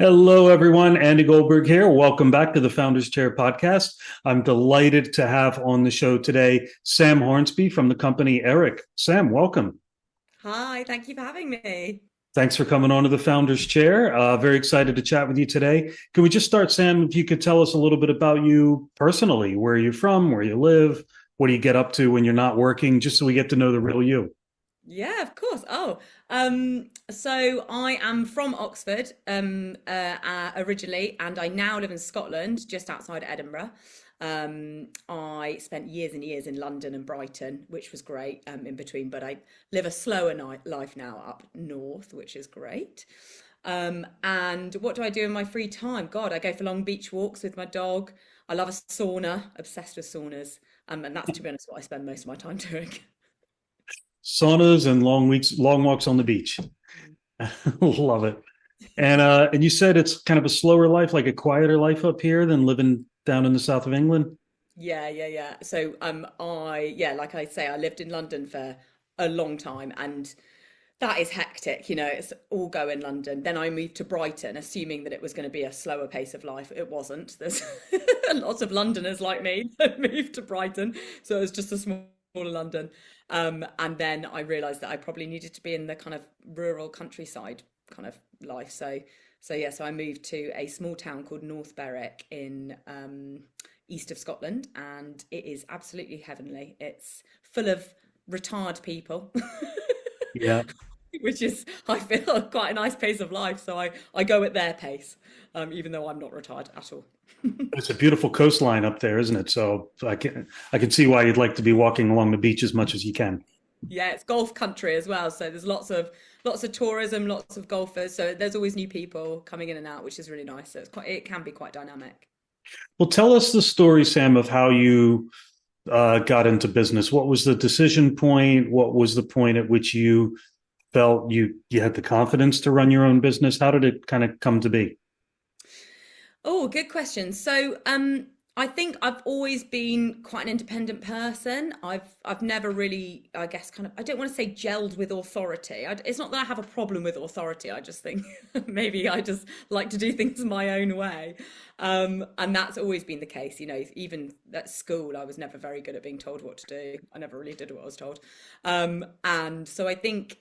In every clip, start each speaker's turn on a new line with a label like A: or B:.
A: Hello, everyone. Andy Goldberg here. Welcome back to the Founders Chair podcast. I'm delighted to have on the show today Sam Hornsby from the company Eric. Sam, welcome.
B: Hi, thank you for having me.
A: Thanks for coming on to the Founders Chair. Very excited to chat with you today. Can we just start, Sam, if you could tell us a little bit about you personally, where you're from, where you live, what do you get up to when you're not working, just so we get to know the real you?
B: Yeah, of course. So I am from Oxford, originally, and I now live in Scotland, just outside Edinburgh. I spent years and years in London and Brighton, which was great, in between, but I live a slower life now up north, which is great. And what do I do in my free time? God, I go for long beach walks with my dog. I love a sauna, obsessed with saunas. And that's, to be honest, what I spend most of my time doing.
A: Saunas and long walks on the beach. Love it. And you said it's kind of a slower life, like a quieter life up here than living down in the south of England.
B: Yeah. So like I say, I lived in London for a long time, and that is hectic. It's all go in London. Then I moved to Brighton, assuming that it was going to be a slower pace of life. It wasn't. There's lots of Londoners like me that moved to Brighton, so it was just a smaller London. And then I realised that I probably needed to be in the kind of rural countryside kind of life. So I moved to a small town called North Berwick in east of Scotland, and it is absolutely heavenly. It's full of retired people,
A: Yeah.
B: which is, I feel, quite a nice pace of life. So I go at their pace, even though I'm not retired at all.
A: It's a beautiful coastline up there, isn't it? So I can see why you'd like to be walking along the beach as much as you can.
B: Yeah, it's golf country as well. So there's lots of tourism, lots of golfers. So there's always new people coming in and out, which is really nice. So it can be quite dynamic.
A: Well, tell us the story, Sam, of how you got into business. What was the decision point? What was the point at which you felt you had the confidence to run your own business? How did it kind of come to be?
B: Oh, good question. So, I think I've always been quite an independent person. I've never really, I guess, kind of, I don't want to say gelled with authority. It's not that I have a problem with authority. I just think maybe I just like to do things my own way. And that's always been the case. Even at school, I was never very good at being told what to do. I never really did what I was told. And so I think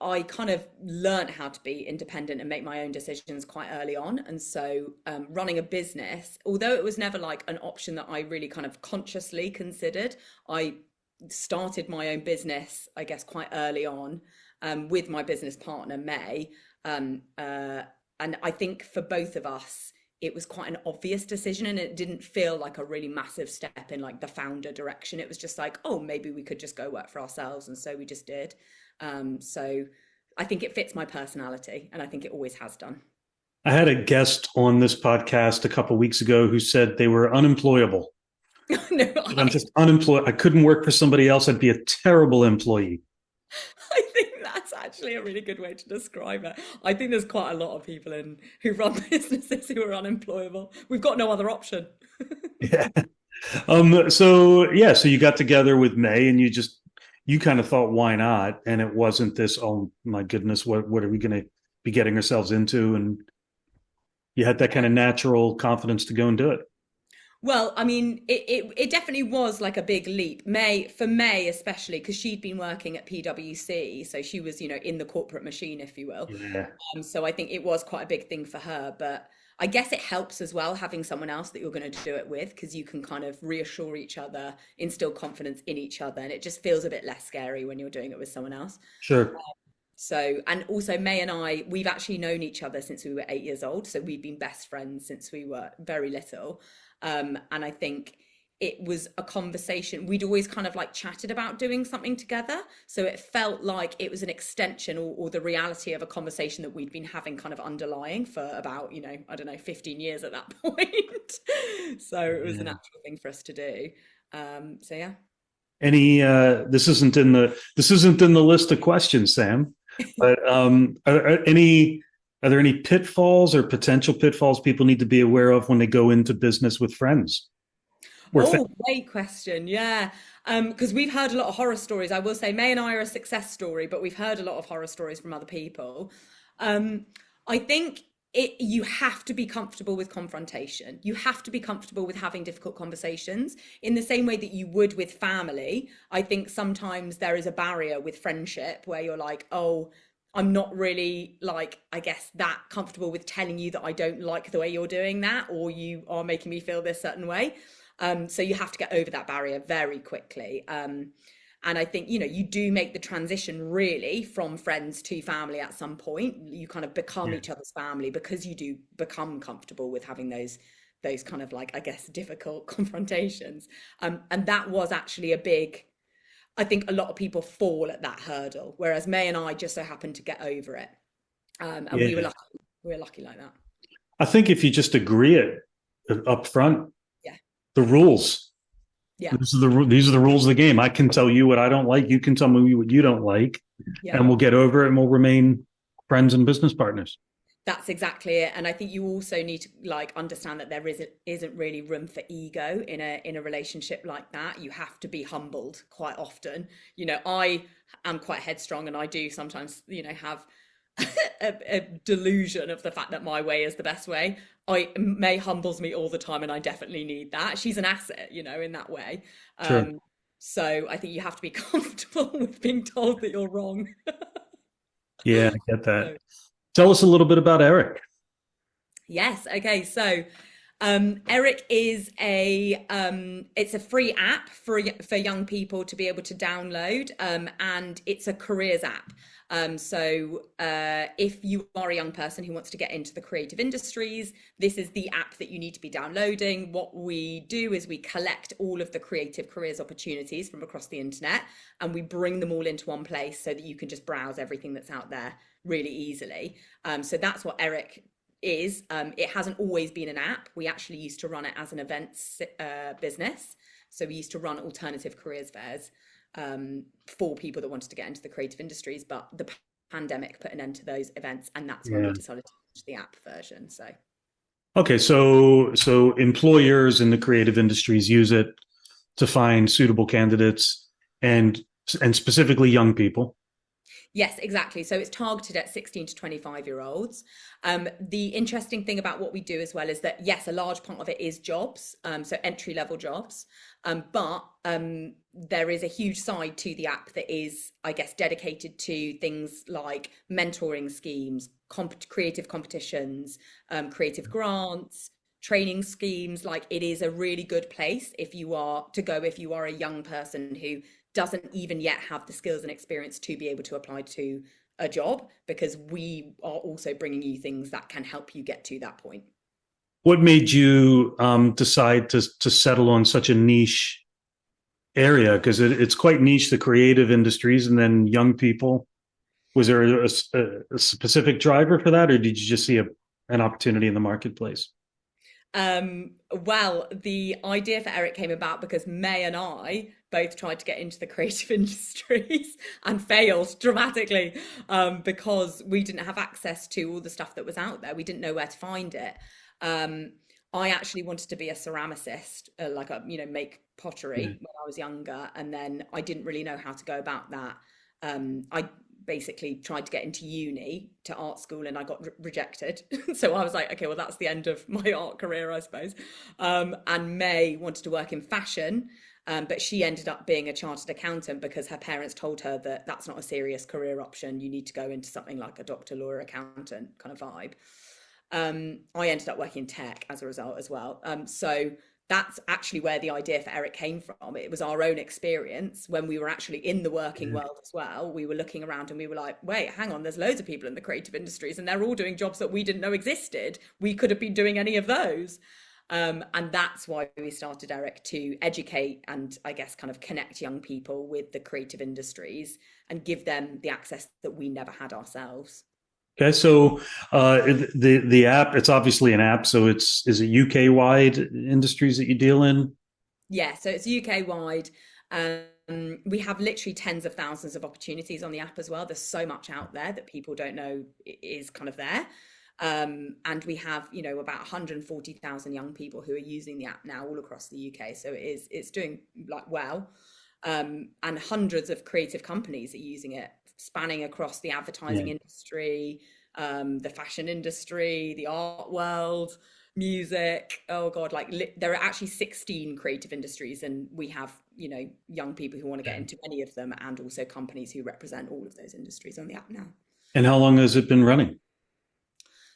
B: I kind of learned how to be independent and make my own decisions quite early on. And so, running a business, although it was never like an option that I really kind of consciously considered, I started my own business, I guess, quite early on, with my business partner, May. And I think for both of us, it was quite an obvious decision, and it didn't feel like a really massive step in like the founder direction. It was just like, oh, maybe we could just go work for ourselves. And so we just did. So I think it fits my personality, and I think it always has done.
A: I had a guest on this podcast a couple of weeks ago who said they were unemployable.
B: No,
A: I'm just unemployed. I couldn't work for somebody else. I'd be a terrible employee.
B: I think that's actually a really good way to describe it. I think there's quite a lot of people who run businesses who are unemployable. We've got no other option.
A: Yeah. So you got together with May and you kind of thought, why not? And it wasn't this, oh my goodness, what are we going to be getting ourselves into? And you had that kind of natural confidence to go and do it.
B: Well, I mean, it definitely was like a big leap. For May especially, because she'd been working at PwC, so she was, in the corporate machine, if you will.
A: Yeah.
B: So I think it was quite a big thing for her, but I guess it helps as well having someone else that you're going to do it with, because you can kind of reassure each other, instill confidence in each other, and it just feels a bit less scary when you're doing it with someone else.
A: Sure.
B: So, and also May and we've actually known each other since we were 8 years old. So we've been best friends since we were very little. And I think it was a conversation. We'd always kind of like chatted about doing something together. So it felt like it was an extension or the reality of a conversation that we'd been having kind of underlying for about, I don't know, 15 years at that point. So it was a
A: Yeah.
B: natural thing for us to do. So yeah.
A: Any this isn't in the list of questions, Sam, but are there any pitfalls or potential pitfalls people need to be aware of when they go into business with friends or
B: Oh, great question. Yeah. Because we've heard a lot of horror stories. I will say May and I are a success story, but we've heard a lot of horror stories from other people. Um, I think you have to be comfortable with confrontation. You have to be comfortable with having difficult conversations in the same way that you would with family. I think sometimes there is a barrier with friendship where you're like, oh, I'm not really like, I guess, that comfortable with telling you that I don't like the way you're doing that, or you are making me feel this certain way. So you have to get over that barrier very quickly. And I think, you do make the transition really from friends to family at some point. You kind of become
A: Yeah.
B: each other's family because you do become comfortable with having those kind of like, I guess, difficult confrontations. And that was actually a big, I think a lot of people fall at that hurdle, whereas May and I just so happened to get over it. And we were
A: Yeah.
B: lucky. We were lucky like that.
A: I think if you just agree it up front,
B: Yeah.
A: the rules.
B: Yeah.
A: These are the rules of the game. I can tell you what I don't like. You can tell me what you don't like,
B: Yeah.
A: and we'll get over it, and we'll remain friends and business partners.
B: That's exactly it. And I think you also need to like understand that there isn't really room for ego in a relationship like that. You have to be humbled quite often. I am quite headstrong, and I do sometimes, have a delusion of the fact that my way is the best way. May humbles me all the time, and I definitely need that. She's an asset, in that way.
A: Sure.
B: So I think you have to be comfortable with being told that you're wrong.
A: Yeah, I get that.
B: So,
A: Tell us a little bit about Eric.
B: yes. Okay. So, Eric is it's a free app for young people to be able to download, and it's a careers app. If you are a young person who wants to get into the creative industries, this is the app that you need to be downloading. What we do is we collect all of the creative careers opportunities from across the internet, and we bring them all into one place so that you can just browse everything that's out there really easily. So that's what Eric is. It hasn't always been an app. We actually used to run it as an events business. So we used to run alternative careers fairs for people that wanted to get into the creative industries, but the pandemic put an end to those events, and that's when we
A: Yeah.
B: decided to launch the app version. So
A: Okay, so employers in the creative industries use it to find suitable candidates and and specifically young people.
B: yes, exactly. So it's targeted at 16 to 25-year-olds. The interesting thing about what we do as well is that, yes, a large part of it is jobs, so entry level jobs. But there is a huge side to the app that is, I guess, dedicated to things like mentoring schemes, creative competitions, creative grants, training schemes. Like, it is a really good place if you are a young person who doesn't even yet have the skills and experience to be able to apply to a job, because we are also bringing you things that can help you get to that point.
A: What made you decide to settle on such a niche area? Because it's quite niche, the creative industries, and then young people. Was there a specific driver for that, or did you just see an opportunity in the marketplace?
B: Well, the idea for Eric came about because May and I both tried to get into the creative industries and failed dramatically, because we didn't have access to all the stuff that was out there. We didn't know where to find it. I actually wanted to be a ceramicist, make pottery
A: Yeah.
B: when I was younger, and then I didn't really know how to go about that. I basically tried to get into uni to art school, and I got rejected. So I was like, okay, well, that's the end of my art career, I suppose. And May wanted to work in fashion, but she ended up being a chartered accountant because her parents told her that that's not a serious career option. You need to go into something like a doctor, lawyer, accountant kind of vibe. I ended up working in tech as a result as well. So that's actually where the idea for Eric came from. It was our own experience when we were actually in the working
A: Yeah.
B: world as well. We were looking around and we were like, wait, hang on, there's loads of people in the creative industries and they're all doing jobs that we didn't know existed. We could have been doing any of those. And that's why we started Eric, to educate and, I guess, kind of connect young people with the creative industries and give them the access that we never had ourselves.
A: Okay, so the app, it's obviously an app, so is it UK wide industries that you deal in?
B: Yeah, so it's UK wide. We have literally tens of thousands of opportunities on the app as well. There's so much out there that people don't know is kind of there. And we have, about 140,000 young people who are using the app now all across the UK. So it's doing like well. And hundreds of creative companies are using it, spanning across the advertising
A: Yeah.
B: industry, the fashion industry, the art world, music. Oh God, like there are actually 16 creative industries, and we have, young people who want to get into any of them, and also companies who represent all of those industries on the app now.
A: And how long has it been running?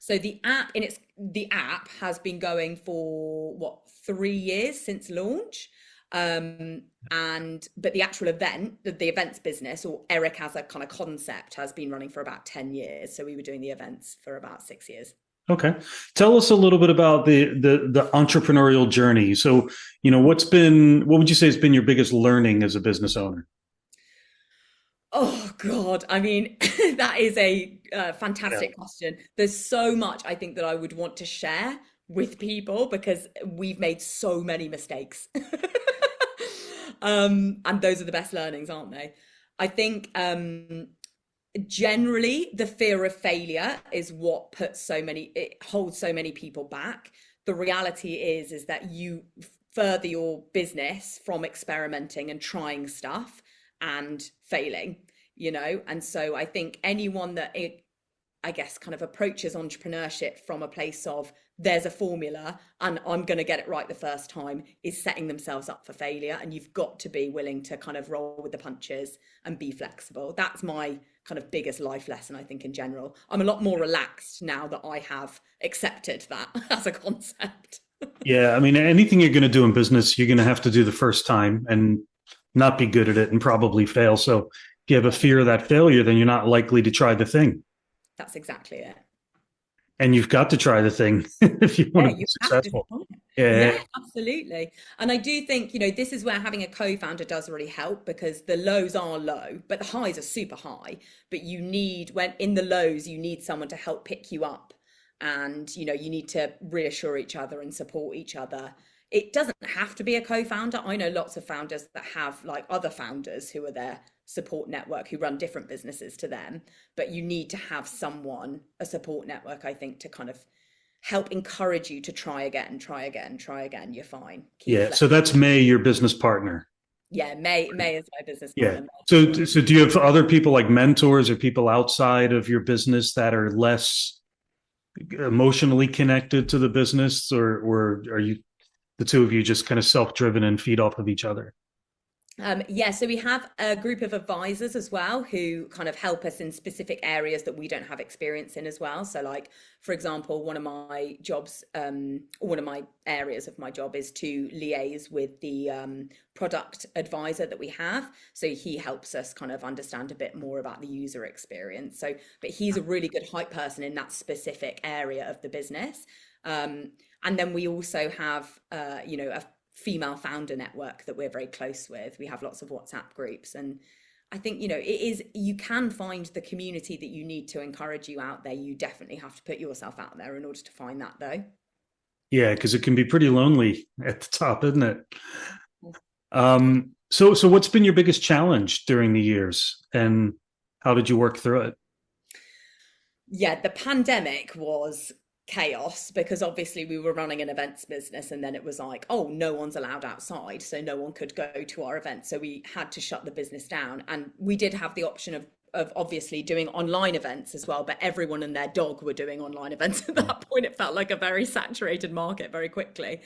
B: So the app has been going for what, 3 years since launch. But the actual event, the events business, or Eric as a kind of concept, has been running for about 10 years. So we were doing the events for about 6 years.
A: Okay. Tell us a little bit about the entrepreneurial journey. So, what would you say has been your biggest learning as a business owner?
B: Oh God, I mean, that is a
A: Yeah.
B: fantastic question. There's so much I think that I would want to share with people because we've made so many mistakes. And those are the best learnings, aren't they? I think generally the fear of failure is what it holds so many people back. The reality is that you further your business from experimenting and trying stuff and failing, and so I think anyone that I guess kind of approaches entrepreneurship from a place of there's a formula and I'm going to get it right the first time is setting themselves up for failure. And you've got to be willing to kind of roll with the punches and be flexible. That's my kind of biggest life lesson, I think, in general. I'm a lot more relaxed now that I have accepted that as a concept.
A: Yeah. I mean, anything you're going to do in business, you're going to have to do the first time and not be good at it and probably fail. So if you have a fear of that failure, then you're not likely to try the thing.
B: That's exactly it.
A: And you've got to try the thing if you want to be
B: You have to
A: successful.
B: try it.
A: Yeah.
B: Yeah, absolutely. And I do think, this is where having a co-founder does really help because the lows are low, but the highs are super high. But when in the lows, you need someone to help pick you up. And, you need to reassure each other and support each other. It doesn't have to be a co-founder. I know lots of founders that have like other founders who are their support network who run different businesses to them, but you need to have a support network, I think, to kind of help encourage you to try again, try again, try again. You're fine. Keep
A: Yeah. So
B: flexible.
A: that's May, your business partner.
B: Yeah, May is my business
A: Yeah.
B: partner.
A: So do you have other people like mentors or people outside of your business that are less emotionally connected to the business, or are you the two of you just kind of self-driven and feed off of each other?
B: Yeah, so we have a group of advisors as well who kind of help us in specific areas that we don't have experience in as well. So, like, for example, one of my areas of my job is to liaise with the product advisor that we have. So he helps us kind of understand a bit more about the user experience. So, but he's a really good hype person in that specific area of the business. And then we also have, a female founder network that we're very close with. We have lots of WhatsApp groups, and I think you can find the community that you need to encourage you out there. You definitely have to put yourself out there in order to find that, though.
A: Yeah, because it can be pretty lonely at the top, isn't it? So what's been your biggest challenge during the years, and how did you work through it?
B: Yeah, the pandemic was chaos because obviously we were running an events business, and then it was like, oh, no one's allowed outside, so no one could go to our event, so we had to shut the business down. And we did have the option of obviously doing online events as well, but everyone and their dog were doing online events at that point. It felt like a very saturated market very quickly.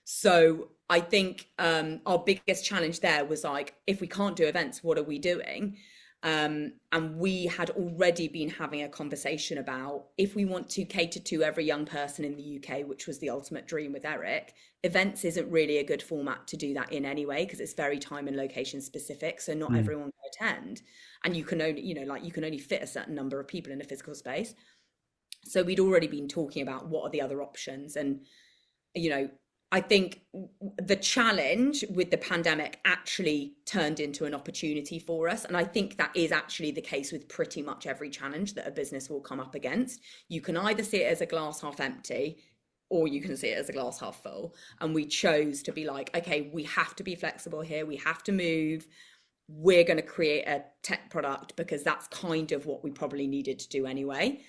B: So I think our biggest challenge there was like, if we can't do events, what are we doing? And we had already been having a conversation about, if we want to cater to every young person in the UK, which was the ultimate dream with Eric, events isn't really a good format to do that in anyway, because it's very time and location specific. So not everyone can attend, and you can only, you can only fit a certain number of people in a physical space. So we'd already been talking about what are the other options. And, I think the challenge with the pandemic actually turned into an opportunity for us. And I think that is actually the case with pretty much every challenge that a business will come up against. You can either see it as a glass half empty, or you can see it as a glass half full. And we chose to be like, okay, we have to be flexible here. We have to move. We're going to create a tech product because that's kind of what we probably needed to do anyway.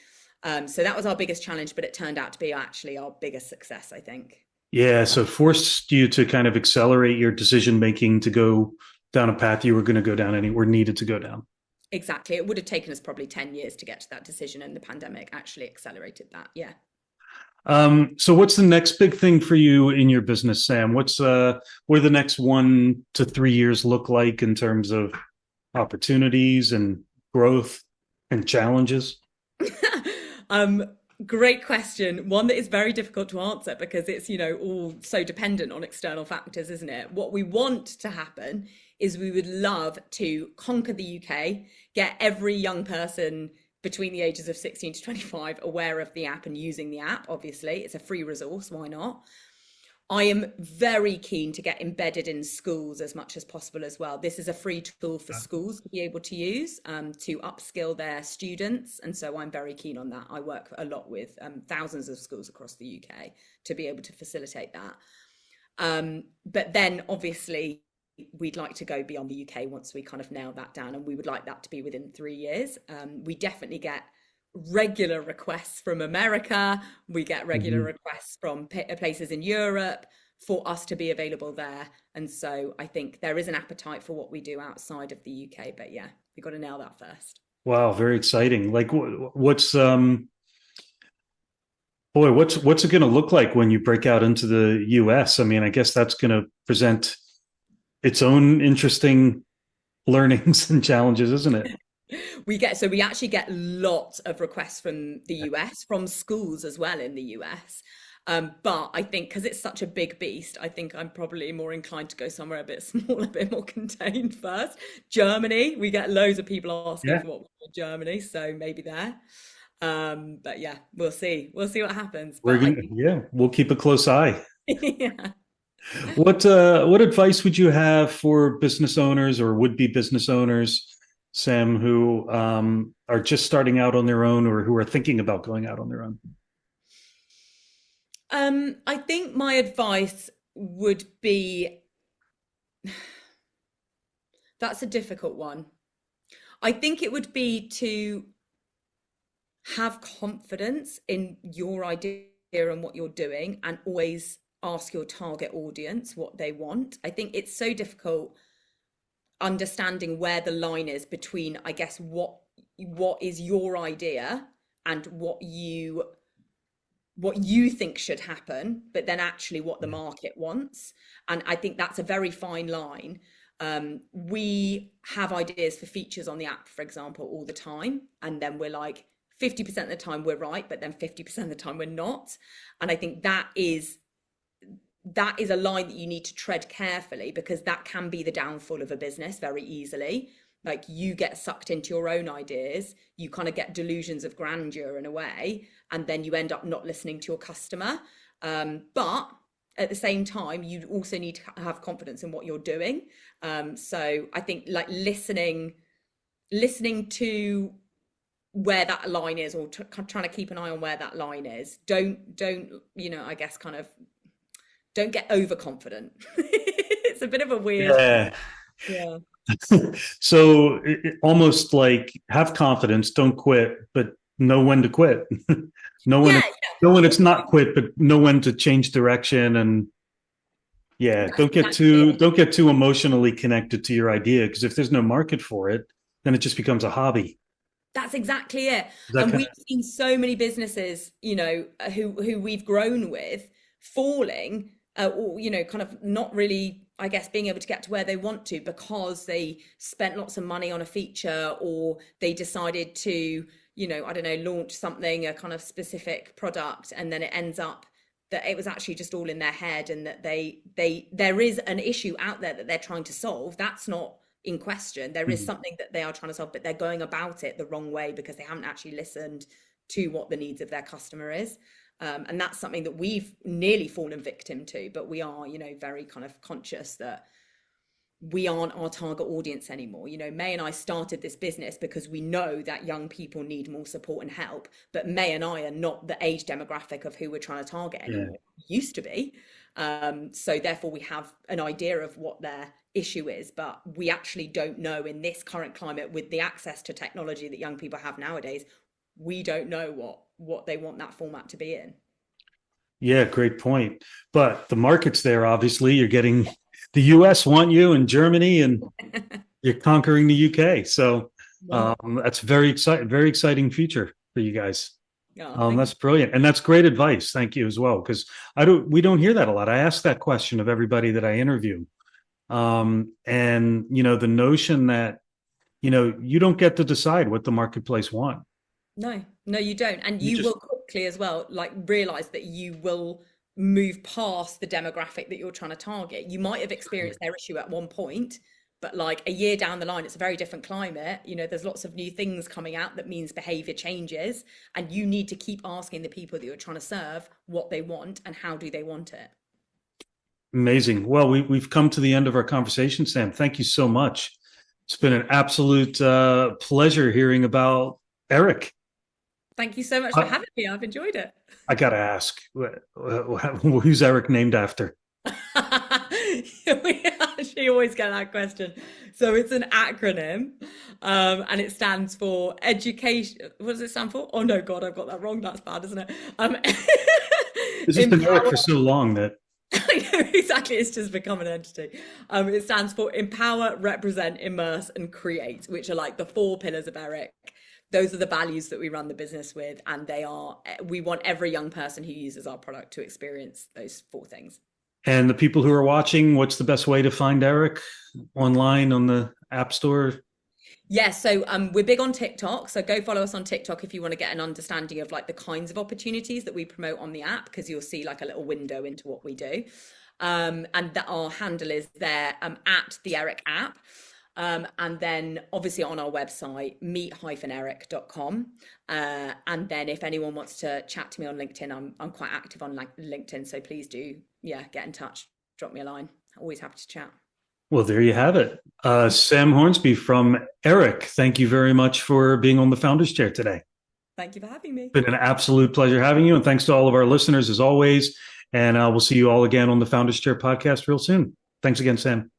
B: So that was our biggest challenge, but it turned out to be actually our biggest success, I think.
A: Yeah, so it forced you to kind of accelerate your decision making to go down a path you were going to go down or needed to go down.
B: exactly. It would have taken us probably 10 years to get to that decision, and the pandemic actually accelerated that. Yeah.
A: So what's the next big thing for you in your business, Sam? Where the next 1 to 3 years look like in terms of opportunities and growth and challenges?
B: um, Great question. One that is very difficult to answer because it's, all so dependent on external factors, isn't it? What we want to happen is we would love to conquer the UK, get every young person between the ages of 16 to 25 aware of the app and using the app. Obviously, it's a free resource. Why not? I am very keen to get embedded in schools as much as possible as well. This is a free tool for schools to be able to use to upskill their students. And so I'm very keen on that. I work a lot with thousands of schools across the UK to be able to facilitate that. But then obviously we'd like to go beyond the UK once we kind of nail that down. And we would like that to be within 3 years. We definitely get regular requests from America. We get regular requests from places in Europe for us to be available there. And so I think there is an appetite for what we do outside of the UK. But yeah, we've got to nail that first.
A: Wow, very exciting. Like what's what's it going to look like when you break out into the US? I mean, I guess that's going to present its own interesting learnings and challenges, isn't it?
B: We actually get lots of requests from the US, from schools as well in the US. But I think because it's such a big beast, I think I'm probably more inclined to go somewhere a bit smaller, a bit more contained first. Germany, we get loads of people asking for what we do in Germany, so maybe there. But yeah, we'll see. We'll see what happens.
A: We'll keep a close eye.
B: Yeah.
A: What advice would you have for business owners or would-be business owners, Sam, who are just starting out on their own or who are thinking about going out on their own?
B: I think my advice would be, that's a difficult one. I think it would be to have confidence in your idea and what you're doing, and always ask your target audience what they want. I think it's so difficult understanding where the line is between, I guess, what is your idea and what you think should happen, but then actually what the market wants. And I think that's a very fine line. We have ideas for features on the app, for example, all the time. And then we're like, 50% of the time we're right, but then 50% of the time we're not. And I think that is a line that you need to tread carefully, because that can be the downfall of a business very easily. Like, you get sucked into your own ideas, you kind of get delusions of grandeur in a way, and then you end up not listening to your customer. But at the same time, you also need to have confidence in what you're doing. So I think like listening to where that line is, or trying to keep an eye on where that line is. Don't, I guess kind of don't get overconfident. It's a bit of a weird. Yeah.
A: So almost like have confidence, don't quit, but know when to quit. know when it's not quit, but know when to change direction. And don't get too emotionally connected to your idea, because if there's no market for it, then it just becomes a hobby.
B: That's exactly it. And we've seen so many businesses, who we've grown with falling, or, kind of not really, I guess, being able to get to where they want to because they spent lots of money on a feature, or they decided to, I don't know, launch something, a kind of specific product, and then it ends up that it was actually just all in their head, and that there is an issue out there that they're trying to solve. That's not in question. There is something that they are trying to solve, but they're going about it the wrong way because they haven't actually listened to what the needs of their customer is. And that's something that we've nearly fallen victim to, but we are, very kind of conscious that we aren't our target audience anymore. May and I started this business because we know that young people need more support and help, but May and I are not the age demographic of who we're trying to target anymore. Used to be. So therefore we have an idea of what their issue is, but we actually don't know in this current climate with the access to technology that young people have nowadays. We don't know what they want that format to be in.
A: Yeah, great point. But the market's there, obviously. You're getting the US want you, and Germany, and you're conquering the UK. So
B: Wow.
A: That's very exciting future for you guys.
B: Oh, thank
A: That's brilliant. And that's great advice. Thank you as well. Because we don't hear that a lot. I ask that question of everybody that I interview. And the notion that, you don't get to decide what the marketplace want.
B: No, no, you don't. And
A: You
B: you
A: just
B: will quickly as well, like realize that you will move past the demographic that you're trying to target. You might have experienced their issue at one point, but like a year down the line, it's a very different climate. There's lots of new things coming out that means behavior changes, and you need to keep asking the people that you're trying to serve what they want and how do they want it.
A: amazing. Well, we've come to the end of our conversation, Sam. Thank you so much. It's been an absolute pleasure hearing about Eric.
B: Thank you so much for having me. I've enjoyed it.
A: I got to ask, who's Eric named after?
B: We actually always get that question. So it's an acronym, and it stands for education. What does it stand for? Oh no, God, I've got that wrong. That's bad, isn't it?
A: It's just been Eric for so long that
B: Exactly, it's just become an entity. It stands for empower, represent, immerse, and create, which are like the four pillars of Eric. Those are the values that we run the business with, and we want every young person who uses our product to experience those four things.
A: And the people who are watching, what's the best way to find Eric online on the App Store?
B: Yes, so we're big on TikTok. So go follow us on TikTok if you want to get an understanding of like the kinds of opportunities that we promote on the app, because you'll see like a little window into what we do. And that our handle is there at the Eric app. And then obviously on our website, meet-eric.com. And then if anyone wants to chat to me on LinkedIn, I'm quite active on LinkedIn. So please do, get in touch, drop me a line. Always happy to chat.
A: Well, there you have it. Sam Hornsby from Eric. Thank you very much for being on the Founders Chair today.
B: Thank you for having me.
A: It's been an absolute pleasure having you. And thanks to all of our listeners as always. And we'll see you all again on the Founders Chair podcast real soon. Thanks again, Sam.